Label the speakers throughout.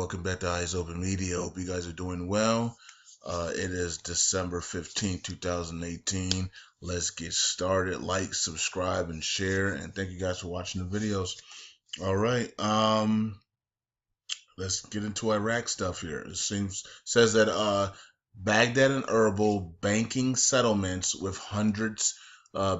Speaker 1: welcome back to Eyes Open Media. Hope you guys are doing well. It is December 15th, 2018. Let's get started. Like, subscribe, and share. And thank you guys for watching the videos. All right. Let's get into Iraq stuff here. It says that Baghdad and Erbil banking settlements with hundreds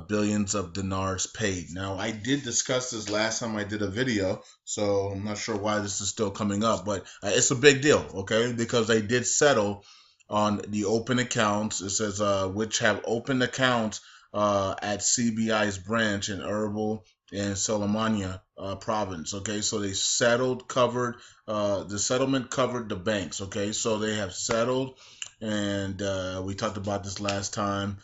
Speaker 1: billions of dinars paid. Now, I did discuss this last time I did a video, so I'm not sure why this is still coming up, but it's a big deal, okay? Because they did settle on the open accounts. It says which have open accounts at CBI's branch in Erbil and Soleimania province. Okay, so they settled, covered the settlement covered the banks. Okay, so they have settled, and we talked about this last time,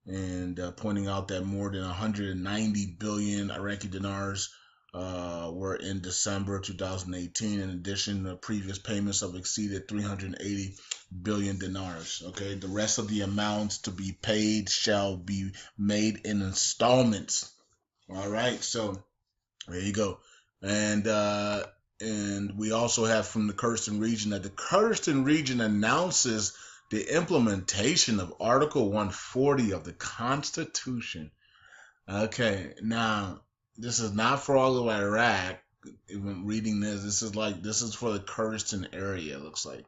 Speaker 1: and pointing out that more than 190 billion Iraqi dinars were in December 2018. In addition, the previous payments have exceeded 380 billion dinars. Okay, the rest of the amounts to be paid shall be made in installments. All right, so there you go. And we also have from the Kurdistan region that the Kurdistan region announces the implementation of Article 140 of the Constitution. Okay, now this is not for all of Iraq. Even reading this is for the Kurdistan area, it looks like.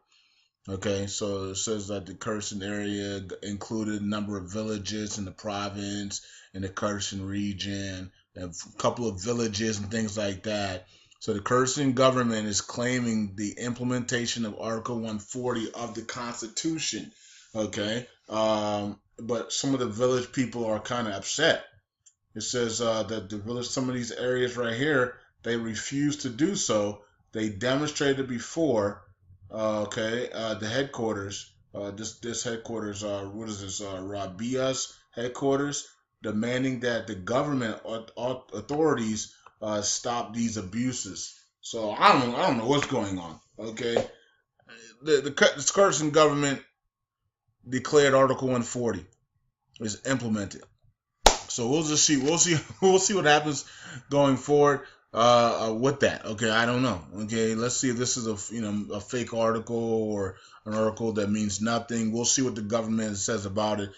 Speaker 1: Okay, so it says that the Kurdistan area included a number of villages in the province, in the Kurdistan region, a couple of villages and things like that. So the Kurdistan government is claiming the implementation of Article 140 of the Constitution. Okay, but some of the village people are kind of upset. It says that the village, some of these areas right here, they refuse to do so. They demonstrated before. The headquarters, this headquarters, what is this, Rabia's headquarters, demanding that the government authorities stop these abuses. So I don't know what's going on. Okay, the Kurdistan government declared Article 140 is implemented. So we'll see what happens going forward with that. Okay, I don't know. Okay, let's see if this is a fake article or an article that means nothing. We'll see what the government says about it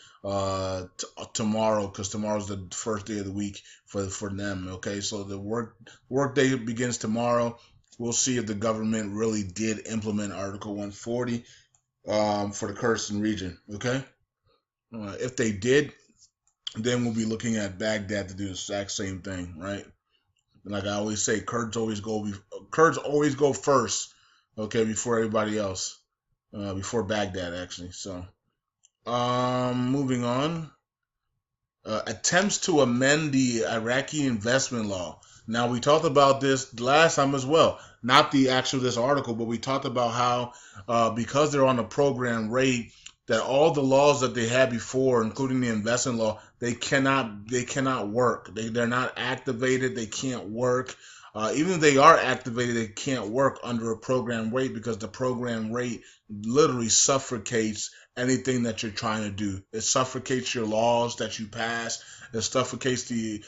Speaker 1: tomorrow, because tomorrow's the first day of the week for them. Okay, so the work day begins tomorrow. We'll see if the government really did implement Article 140 for the Kurdistan region. Okay, if they did, then we'll be looking at Baghdad to do the exact same thing, right? Like I always say, Kurds always go first, okay, before everybody else, before Baghdad actually. So, moving on. Attempts to amend the Iraqi investment law. Now we talked about this last time as well. Not the actual this article, but we talked about how because they're on a program rate, that all the laws that they had before, including the investment law, they cannot work. They're not activated. They can't work. Even if they are activated, they can't work under a program rate, because the program rate literally suffocates anything that you're trying to do. It suffocates your laws that you pass. It suffocates the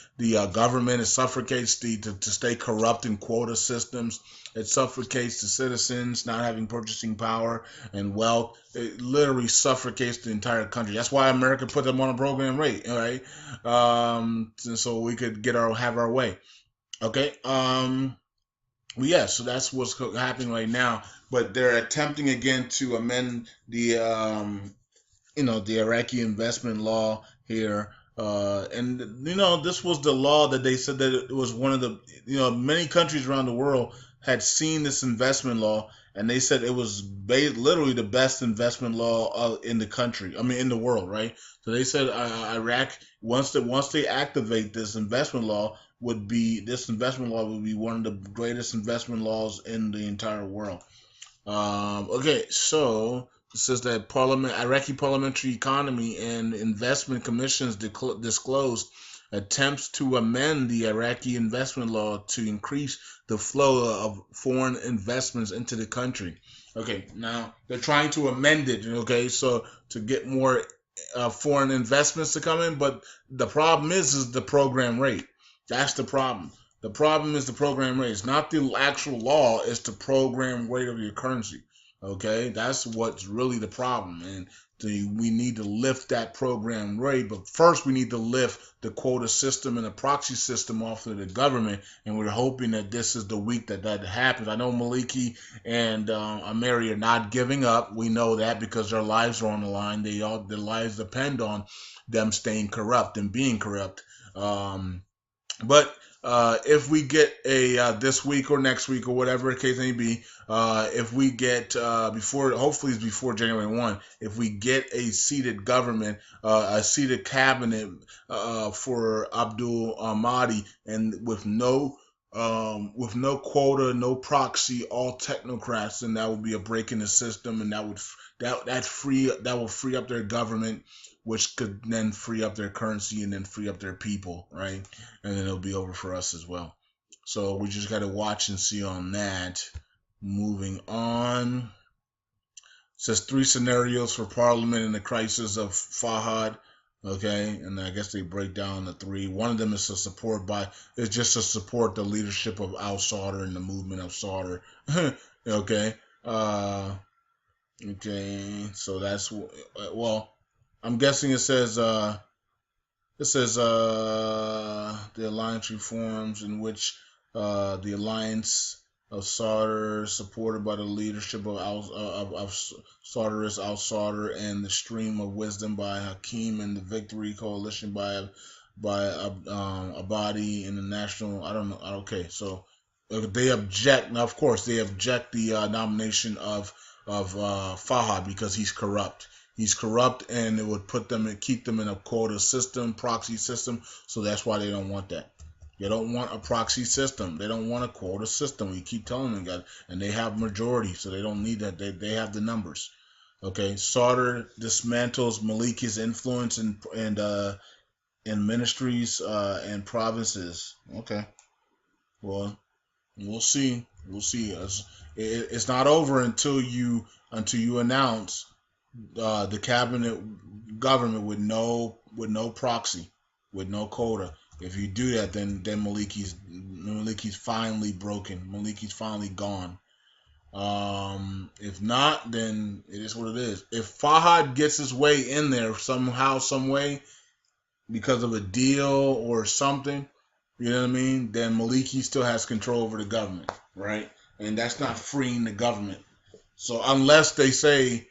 Speaker 1: government. It suffocates to stay corrupt in quota systems. It suffocates the citizens not having purchasing power and wealth. It literally suffocates the entire country. That's why America put them on a program rate, right? So we could have our way. Okay. Yeah, so that's what's happening right now. But they're attempting again to amend the the Iraqi investment law here. And this was the law that they said that it was one of the many countries around the world had seen this investment law, and they said it was literally the best investment law in the country. I mean, in the world, right? So they said Iraq, once they activate this investment law, would be one of the greatest investment laws in the entire world. Okay, so it says that Iraqi Parliamentary Economy and Investment Commissions disclosed attempts to amend the Iraqi investment law to increase the flow of foreign investments into the country. Okay, now they're trying to amend it, okay, so to get more foreign investments to come in, but the problem is the program rate. That's the problem. The problem is the program rate. It's not the actual law. It's the program rate of your currency. Okay, that's what's really the problem, and we need to lift that program rate. But first, we need to lift the quota system and the proxy system off of the government, and we're hoping that this is the week that that happens. I know Maliki and Ameri are not giving up. We know that because their lives are on the line. Their lives depend on them staying corrupt and being corrupt. But if we get a this week or next week or whatever the case may be, if we get before, hopefully it's before January 1, if we get a seated government, a seated cabinet for Abdul Mahdi, and with no quota, no proxy, all technocrats, then that would be a break in the system, and that will free up their government, which could then free up their currency and then free up their people, right? And then it'll be over for us as well. So we just got to watch and see on that. Moving on. It says 3 scenarios for Parliament in the crisis of Fahad. Okay, and I guess they break down the 3. One of them is just to support the leadership of Al Sadr and the movement of Sadr. Okay. Okay, so that's well. I'm guessing it says the alliance reforms in which the alliance of Sadr, supported by the leadership of Sadrist al-Sadr, and the stream of wisdom by Hakim, and the victory coalition by Abadi and the national. I don't know. Okay, so they object. Now, of course, they object the nomination of Fahad because he's corrupt. He's corrupt, and it would keep them in a quota system, proxy system. So that's why they don't want that. They don't want a proxy system. They don't want a quota system. We keep telling them that, and they have majority, so they don't need that. They have the numbers. Okay, Sadr dismantles Maliki's influence in ministries and provinces. Okay, well, we'll see. We'll see. It's not over until you announce the cabinet government with no proxy, with no quota. If you do that, then Maliki's finally broken. Maliki's finally gone. If not, then it is what it is. If Fahad gets his way in there somehow, some way, because of a deal or something, you know what I mean, then Maliki still has control over the government, right? And that's not freeing the government. So unless they say,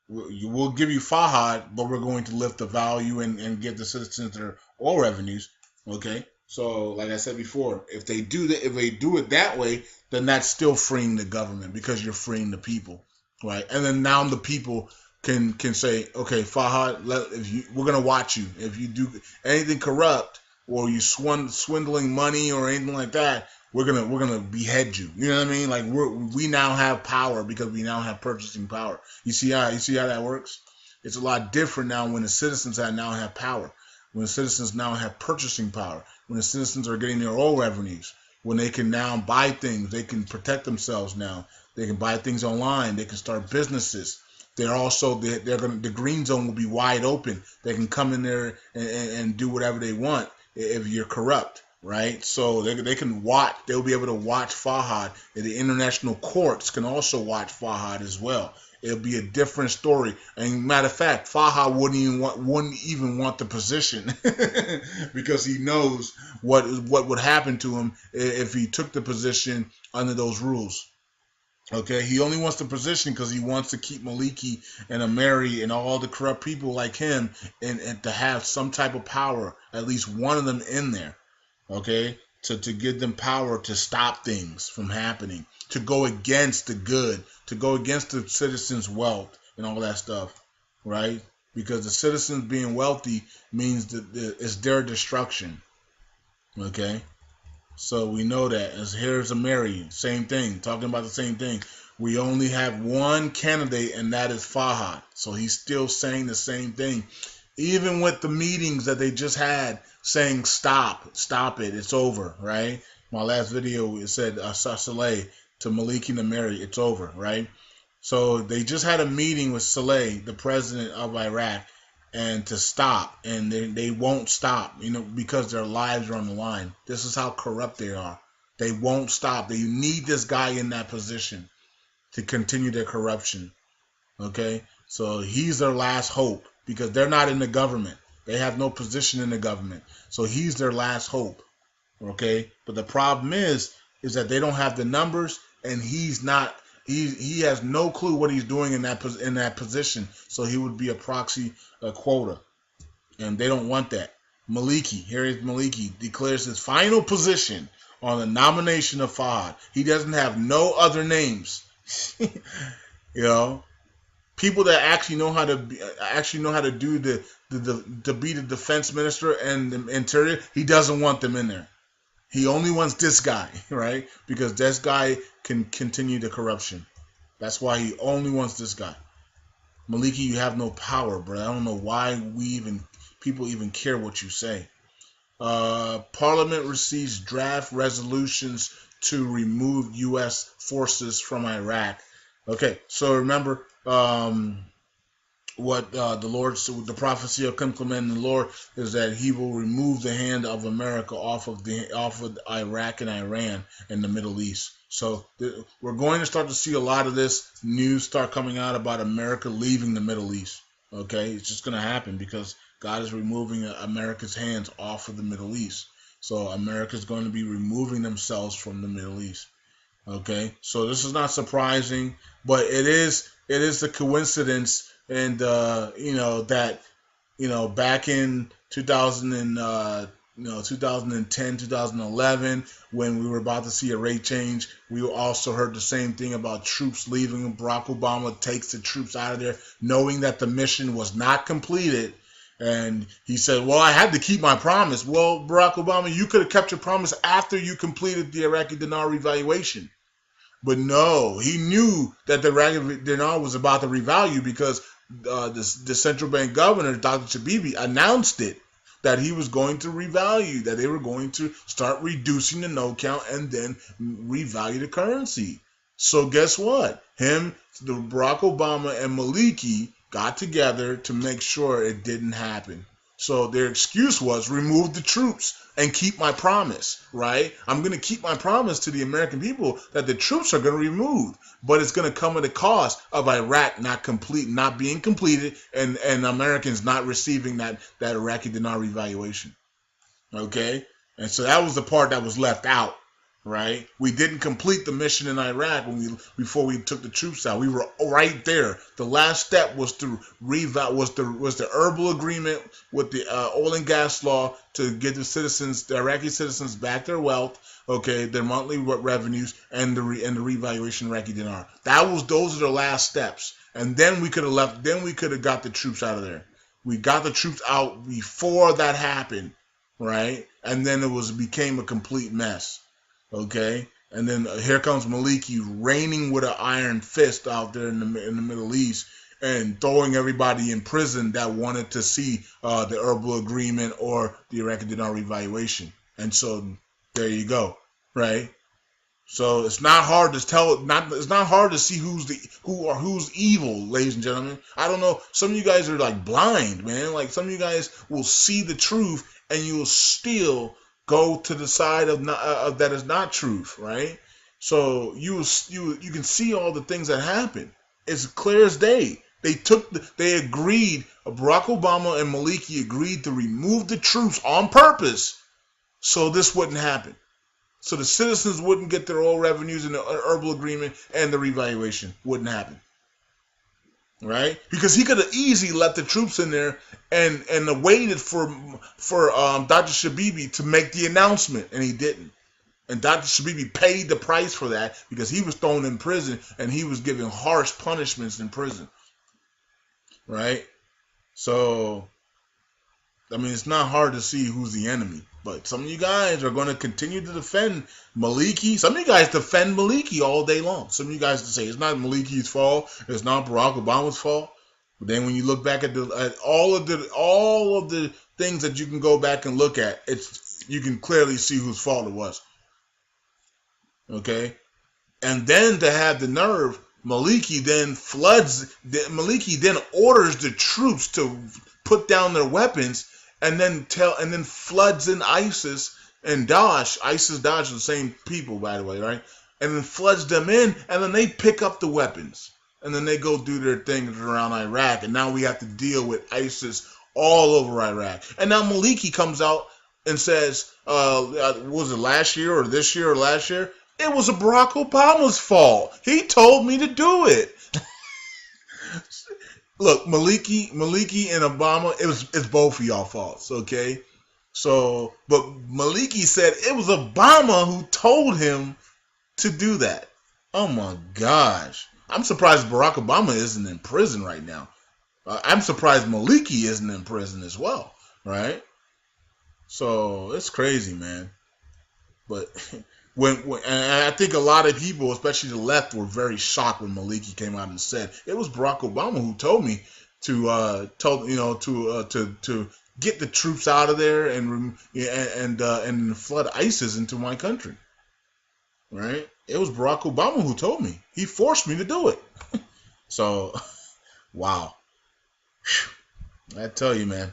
Speaker 1: we'll give you Fahad, but we're going to lift the value and give the citizens their oil revenues. Okay, so like I said before, if they do it that way, then that's still freeing the government because you're freeing the people, right? And then now the people can say, okay, Fahad, we're gonna watch you. If you do anything corrupt or you swindling money or anything like that, we're gonna behead you. You know what I mean? Like we now have power because we now have purchasing power. You see how that works? It's a lot different now when the citizens now have power. When the citizens now have purchasing power. When the citizens are getting their oil revenues. When they can now buy things, they can protect themselves now. They can buy things online. They can start businesses. The green zone will be wide open. They can come in there and do whatever they want if you're corrupt. Right, so they can watch. They'll be able to watch Fahad, and the international courts can also watch Fahad as well. It'll be a different story. And matter of fact, Fahad wouldn't even want the position because he knows what would happen to him if he took the position under those rules. Okay, he only wants the position because he wants to keep Maliki and Ameri and all the corrupt people like him and to have some type of power, at least one of them in there. Okay, to give them power to stop things from happening, to go against the good, to go against the citizens' wealth and all that stuff, right? Because the citizens being wealthy means that it's their destruction. Okay, so we know that. As here's Ameri, same thing, talking about the same thing. We only have one candidate, and that is Fahad. So he's still saying the same thing. Even with the meetings that they just had saying stop it, it's over, right? My last video, it said Saleh to Maliki and Ameri, it's over, right? So they just had a meeting with Saleh, the president of Iraq, and to stop, and they won't stop, because their lives are on the line. This is how corrupt they are. They won't stop. They need this guy in that position to continue their corruption. Okay, so he's their last hope because they're not in the government. They have no position in the government, so he's their last hope. Okay, but the problem is that they don't have the numbers, and he's not. He has no clue what he's doing in that position. So he would be a proxy quota, and they don't want that. Here is Maliki declares his final position on the nomination of Fahad. He doesn't have no other names. People that actually know how to do to be the defense minister and the interior. He doesn't want them in there. He only wants this guy, right? Because this guy can continue the corruption. That's why he only wants this guy. Maliki, you have no power, bro. I don't know why people even care what you say. Parliament receives draft resolutions to remove U.S. forces from Iraq. Okay, so remember what the prophecy of commanding the Lord is that He will remove the hand of America off of Iraq and Iran and the Middle East. So we're going to start to see a lot of this news start coming out about America leaving the Middle East. Okay, it's just going to happen because God is removing America's hands off of the Middle East. So America is going to be removing themselves from the Middle East. Okay, so this is not surprising, but it is a coincidence, and back in 2010, 2011, when we were about to see a rate change, we also heard the same thing about troops leaving. Barack Obama takes the troops out of there, knowing that the mission was not completed. And he said, well, I had to keep my promise. Well, Barack Obama, you could have kept your promise after you completed the Iraqi dinar revaluation. But no, he knew that the Iraqi dinar was about to revalue because the central bank governor, Dr. Shabibi, announced it, that he was going to revalue, that they were going to start reducing the note count and then revalue the currency. So guess what? Barack Obama and Maliki got together to make sure it didn't happen. So their excuse was remove the troops and keep my promise, right? I'm going to keep my promise to the American people that the troops are going to be removed, but it's going to come at the cost of Iraq not being completed, and Americans not receiving that Iraqi dinar revaluation. Okay? And so that was the part that was left out. Right, we didn't complete the mission in Iraq before we took the troops out. We were right there. The last step was the herbal agreement with the oil and gas law to get the Iraqi citizens back their wealth, okay, their monthly revenues, and the revaluation of Iraqi dinar. Those are the last steps, and then we could have left. Then we could have got the troops out of there. We got the troops out before that happened, right? And then it became a complete mess. Okay, and then here comes Maliki reigning with an iron fist out there in the Middle East and throwing everybody in prison that wanted to see the herbal agreement or the Iraqi dinar revaluation. And so there you go, right? So it's not hard to tell. It's not hard to see who's evil, ladies and gentlemen. I don't know. Some of you guys are like blind, man. Like some of you guys will see the truth and you will still go to the side of that is not truth, right? So you can see all the things that happen. It's clear as day. They agreed. Barack Obama and Maliki agreed to remove the troops on purpose, so this wouldn't happen. So the citizens wouldn't get their oil revenues in the herbal agreement, and the revaluation wouldn't happen. Right? Because he could have easily let the troops in there and waited for Dr. Shabibi to make the announcement, and he didn't. And Dr. Shabibi paid the price for that because he was thrown in prison and he was given harsh punishments in prison. Right? So, I mean, it's not hard to see who's the enemy. But some of you guys are going to continue to defend Maliki. Some of you guys defend Maliki all day long. Some of you guys say it's not Maliki's fault. It's not Barack Obama's fault. But then when you look back at all of the things that you can go back and look at, you can clearly see whose fault it was. Okay, and then to have the nerve, Maliki then orders the troops to put down their weapons and then floods in ISIS and Daesh. ISIS, Daesh are the same people, by the way, right? And then floods them in, and then they pick up the weapons, and then they go do their things around Iraq, and now we have to deal with ISIS all over Iraq. And now Maliki comes out and says, was it last year or this year or last year? It was Barack Obama's fault. He told me to do it. Look, Maliki and Obama, it's both of y'all faults, okay? So, but Maliki said it was Obama who told him to do that. Oh my gosh. I'm surprised Barack Obama isn't in prison right now. I'm surprised Maliki isn't in prison as well, right? So, it's crazy, man. But and I think a lot of people, especially the left, were very shocked when Maliki came out and said it was Barack Obama who told me to get the troops out of there and flood ISIS into my country. Right? It was Barack Obama who told me. He forced me to do it. So, wow. I tell you, man.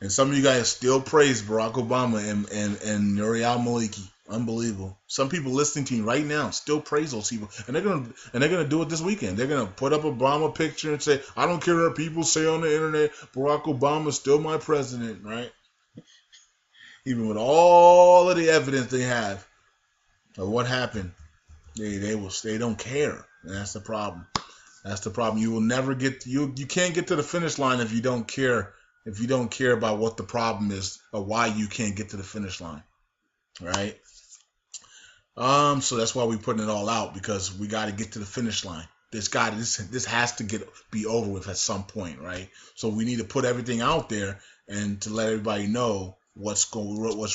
Speaker 1: And some of you guys still praise Barack Obama and Nouriel Maliki. Unbelievable. Some people listening to me right now still praise those people, and they're gonna do it this weekend. They're gonna put up Obama picture and say, "I don't care what people say on the internet. Barack Obama is still my president." Right? Even with all of the evidence they have of what happened, they don't care. And that's the problem. That's the problem. You will never get you can't get to the finish line if you don't care. If you don't care about what the problem is or why you can't get to the finish line, right? So that's why we're putting it all out, because we got to get to the finish line. This has to be over with at some point, right? So we need to put everything out there and to let everybody know what's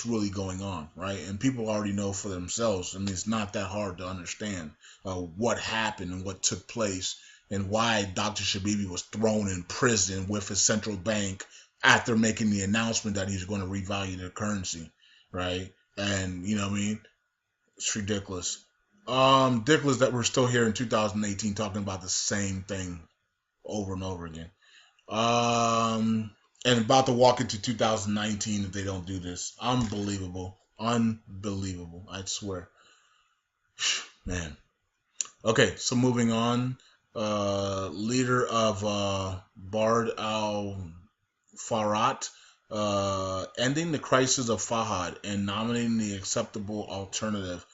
Speaker 1: really going on, right? And people already know for themselves. I mean, it's not that hard to understand what happened and what took place, and why Dr. Shabibi was thrown in prison with his central bank after making the announcement that he's going to revalue the currency, right? And, you know what I mean? It's ridiculous. Ridiculous that we're still here in 2018 talking about the same thing over and over again. And about to walk into 2019 if they don't do this. Unbelievable. Unbelievable. I swear. Man. Okay, so moving on. Leader of Bard al-Farat, ending the crisis of Fahad and nominating the acceptable alternative.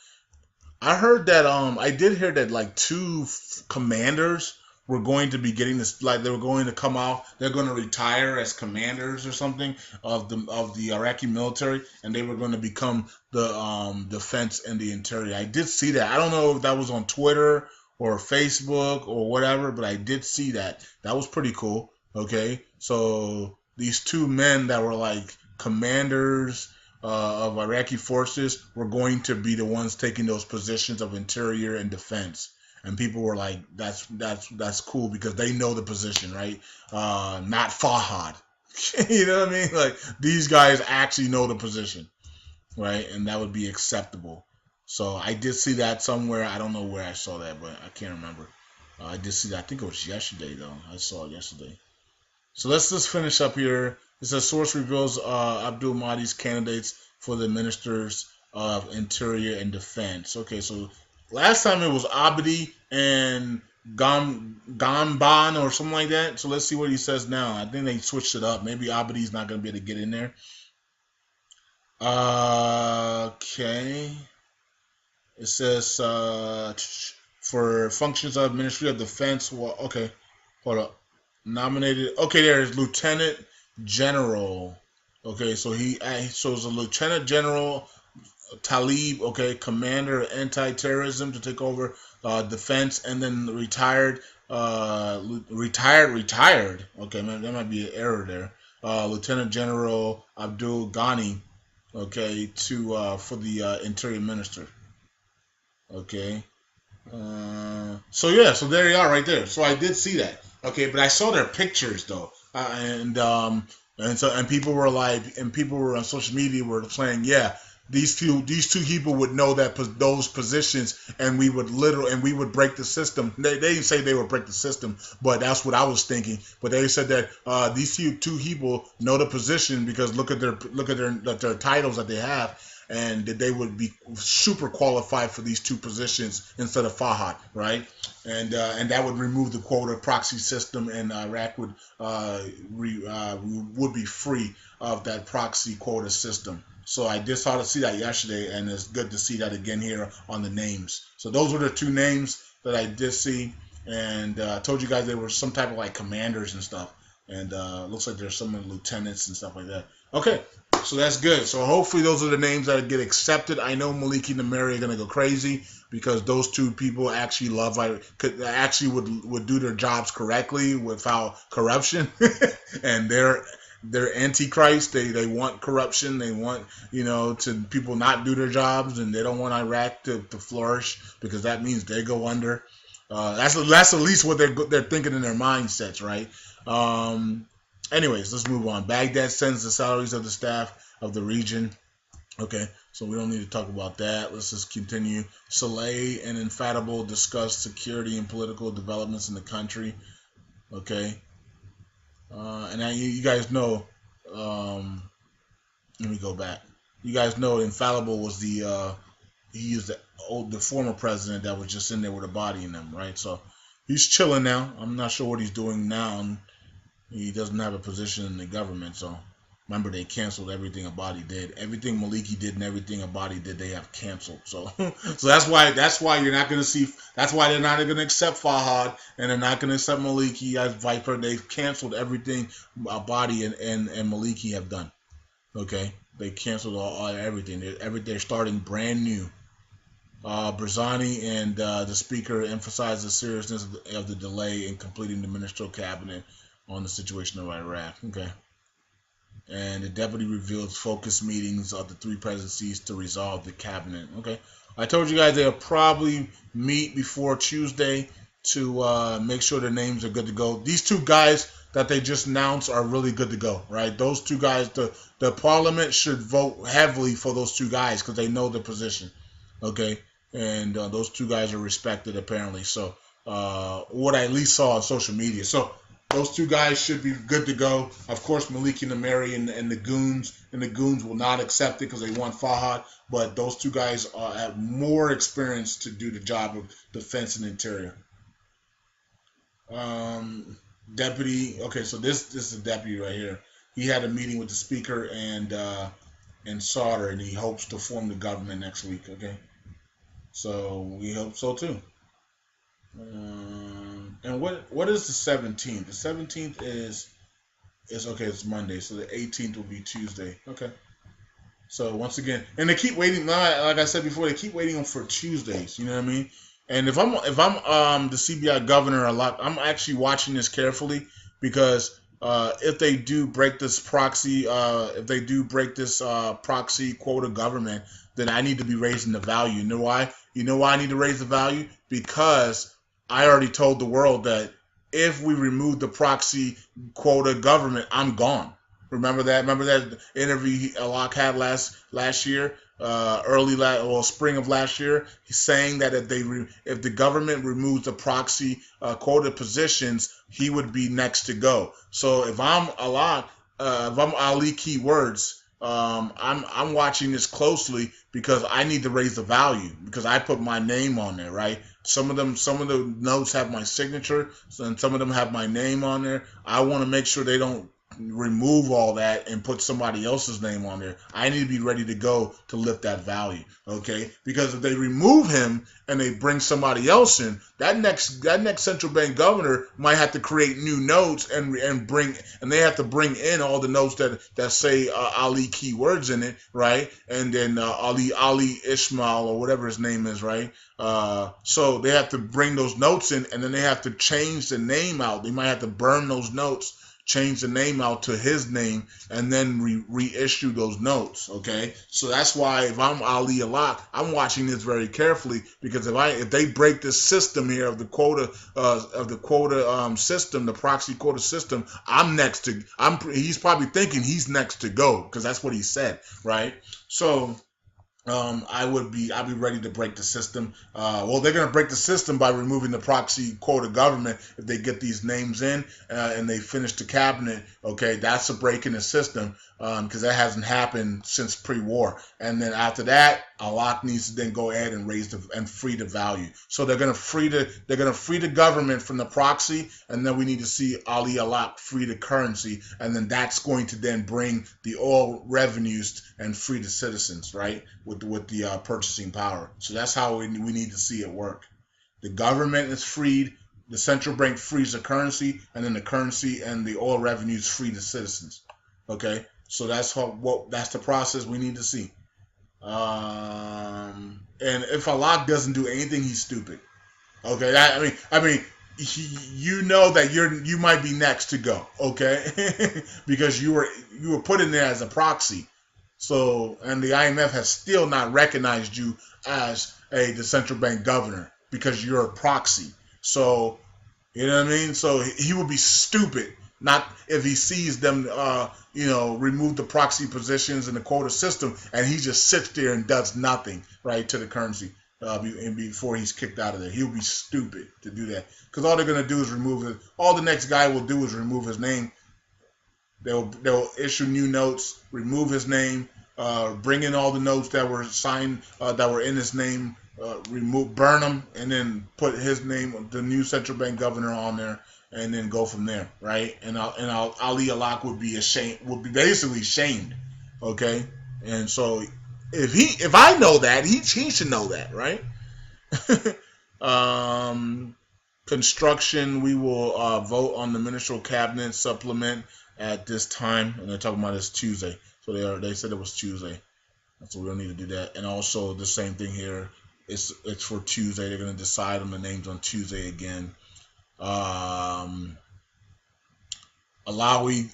Speaker 1: I heard that I did hear that like two commanders were going to be getting this, like they were going to come off, they're going to retire as commanders or something of the Iraqi military, and they were going to become the defense and the interior. I did see that. I don't know if that was on Twitter or Facebook or whatever, but I did see that. That was pretty cool. Okay, so these two men that were like commanders of Iraqi forces were going to be the ones taking those positions of interior and defense. And people were like, that's cool because they know the position, right? Not Fahad. You know what I mean? Like, these guys actually know the position, right? And that would be acceptable. So I did see that somewhere. I don't know where I saw that, but I can't remember. I did see that. I think it was yesterday, though. I saw it yesterday. So let's just finish up here. It says source reveals Abdul Mahdi's candidates for the ministers of Interior and Defense. Okay, so last time it was Abdi and Gamban or something like that. So let's see what he says now. I think they switched it up. Maybe Abdi's not going to be able to get in there. Okay. It says for functions of Ministry of Defense. Well, okay, hold up. Nominated. Okay, there's Lieutenant General. Okay, so it's a Lieutenant General Talib. Okay, Commander of Anti-Terrorism to take over defense, and then retired. Okay, man, that might be an error there. Lieutenant General Abdul Ghani. Okay, for the Interior Minister. Okay. So there you are right there. So I did see that. Okay, but I saw their pictures though, and people were on social media were saying, yeah, these two people would know that those positions, and we would break the system. They didn't say they would break the system, but that's what I was thinking. But they said that these two people know the position because look at their titles that they have, and that they would be super qualified for these two positions instead of Fahad, right? And that would remove the quota proxy system, and Iraq would be free of that proxy quota system. So I just saw to see that yesterday, and it's good to see that again here on the names. So those were the two names that I did see, and I told you guys they were some type of like commanders and stuff, and looks like there's some lieutenants and stuff like that. Okay, so that's good. So hopefully those are the names that get accepted. I know Maliki and Nameri are gonna go crazy because those two people actually would do their jobs correctly without corruption, and they're antichrist. They want corruption. They want to people not do their jobs, and they don't want Iraq to flourish because that means they go under. That's at least what they're thinking in their mindsets, right? Anyways, let's move on. Baghdad sends the salaries of the staff of the region. Okay, so we don't need to talk about that. Let's just continue. Saleh and Infallible discuss security and political developments in the country. Okay. And now you guys know, let me go back. You guys know Infallible was he used the former president that was just in there with a body in them, right? So he's chilling now. I'm not sure what he's doing now. He doesn't have a position in the government, so remember they canceled everything Abadi did. Everything Maliki did and everything Abadi did, they have canceled. So so that's why you're not gonna see. That's why they're not gonna accept Fahad, and they're not gonna accept Maliki as vice president. They've canceled everything Abadi and Maliki have done. Okay, they canceled everything. They're starting brand new. Barzani and the speaker emphasized the seriousness of the delay in completing the ministerial cabinet on the situation of Iraq. Okay. And the deputy reveals focus meetings of the three presidencies to resolve the cabinet. Okay. I told you guys they'll probably meet before Tuesday to make sure their names are good to go. These two guys that they just announced are really good to go, right? Those two guys, the parliament should vote heavily for those two guys because they know the position. Okay. And those two guys are respected apparently. So what I at least saw on social media. So those two guys should be good to go. Of course, Maliki Nameri and the goons will not accept it because they want Fahad. But those two guys have more experience to do the job of defense and interior. Deputy. Okay, so this is the deputy right here. He had a meeting with the speaker and Sauter, and he hopes to form the government next week. Okay, so we hope so too. And what is the 17th? The 17th is okay. It's Monday, so the 18th will be Tuesday. Okay. So once again, and they keep waiting. Like I said before, they keep waiting for Tuesdays. You know what I mean? And if I'm the CBI governor I'm actually watching this carefully because if they do break this proxy, proxy quota government, then I need to be raising the value. You know why? You know why I need to raise the value? Because I already told the world that if we remove the proxy quota government, I'm gone. Remember that interview Alok had last year, spring of last year. He's saying that if the government removes the proxy quota positions, he would be next to go. So if I'm Alok, if I'm Ali Keywords, I'm watching this closely because I need to raise the value because I put my name on there, right? Some of the notes have my signature, and some of them have my name on there. I want to make sure they don't remove all that and put somebody else's name on there. I need to be ready to go to lift that value, okay? Because if they remove him and they bring somebody else in, that next central bank governor might have to create new notes and they have to bring in all the notes that say Ali Keywords in it, right? And then Ali Ishmael or whatever his name is, right? So they have to bring those notes in, and then they have to change the name out. They might have to burn those notes, change the name out to his name, and then reissue those notes. Okay, so that's why if I'm Ali Alak, I'm watching this very carefully because if they break this system here of the quota system, the proxy quota system, he's probably thinking he's next to go because that's what he said, right? So I'd be ready to break the system. Well, they're going to break the system by removing the proxy quota government if they get these names in and they finish the cabinet. Okay, that's a break in the system because that hasn't happened since pre-war. And then after that, Alak needs to then go ahead and free the value. So they're going to free the government from the proxy, and then we need to see Ali Alak free the currency, and then that's going to then bring the oil revenues and free the citizens, right? With the purchasing power. So that's how we need to see it work. The government is freed, the central bank frees the currency, and then the currency and the oil revenues free the citizens. Okay, so that's that's the process we need to see. And if Allah doesn't do anything, he's stupid. Okay, you know that you might be next to go. Okay, because you were put in there as a proxy. So, and the IMF has still not recognized you as the central bank governor because you're a proxy. So, you know what I mean? So he would be stupid not if he sees them, remove the proxy positions in the quota system, and he just sits there and does nothing, right, to the currency before he's kicked out of there. He'll be stupid to do that because all they're gonna do is remove it. All the next guy will do is remove his name. They'll issue new notes, remove his name, bring in all the notes that were signed that were in his name, burn them, and then put his name, the new central bank governor, on there, and then go from there, right? And Ali Alak would be basically shamed, okay? And so if I know that, he should know that, right? Construction, we will vote on the ministerial cabinet supplement at this time, and they're talking about this Tuesday. So they said it was Tuesday. So we don't need to do that. And also the same thing here. It's for Tuesday. They're going to decide on the names on Tuesday again. Alawi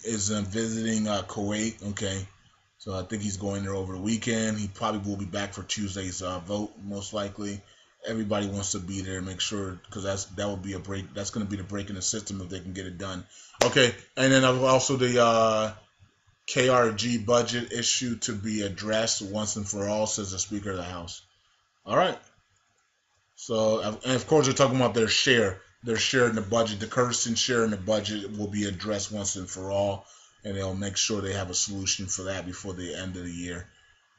Speaker 1: is visiting Kuwait. Okay, so I think he's going there over the weekend. He probably will be back for Tuesday's vote, most likely. Everybody wants to be there. Make sure, because that would be a break. That's going to be the break in the system if they can get it done. Okay, and then also the KRG budget issue to be addressed once and for all, says the Speaker of the House. All right. So, and of course, they're talking about their share. Their share in the budget, the Kurdistan share in the budget, will be addressed once and for all, and they'll make sure they have a solution for that before the end of the year.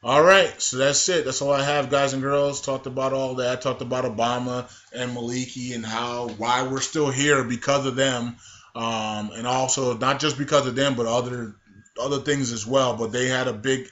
Speaker 1: All right, so that's it. That's all I have, guys and girls. Talked about all that. Talked about Obama and Maliki and why we're still here because of them, and also not just because of them, but other things as well. But they had a big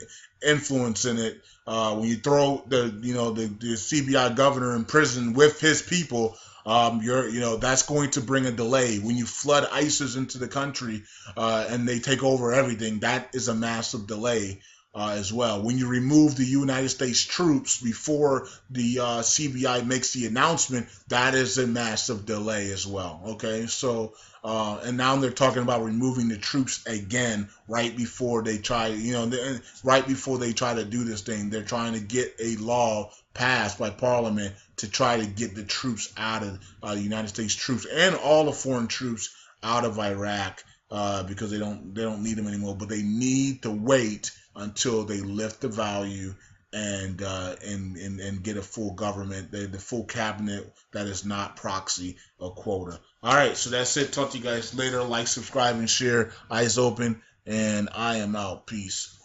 Speaker 1: influence in it. When you throw the CBI governor in prison with his people, that's going to bring a delay. When you flood ISIS into the country and they take over everything, that is a massive delay. As well. When you remove the United States troops before the CBI makes the announcement, that is a massive delay as well. Okay, so and now they're talking about removing the troops again right before they try, right before they try to do this thing. They're trying to get a law passed by Parliament to try to get the troops out of the United States troops and all the foreign troops out of Iraq because they don't need them anymore. But they need to wait until they lift the value and get a full government, the full cabinet that is not proxy or quota. All right, so that's it. Talk to you guys later. Like, subscribe, and share. Eyes open, and I am out. Peace.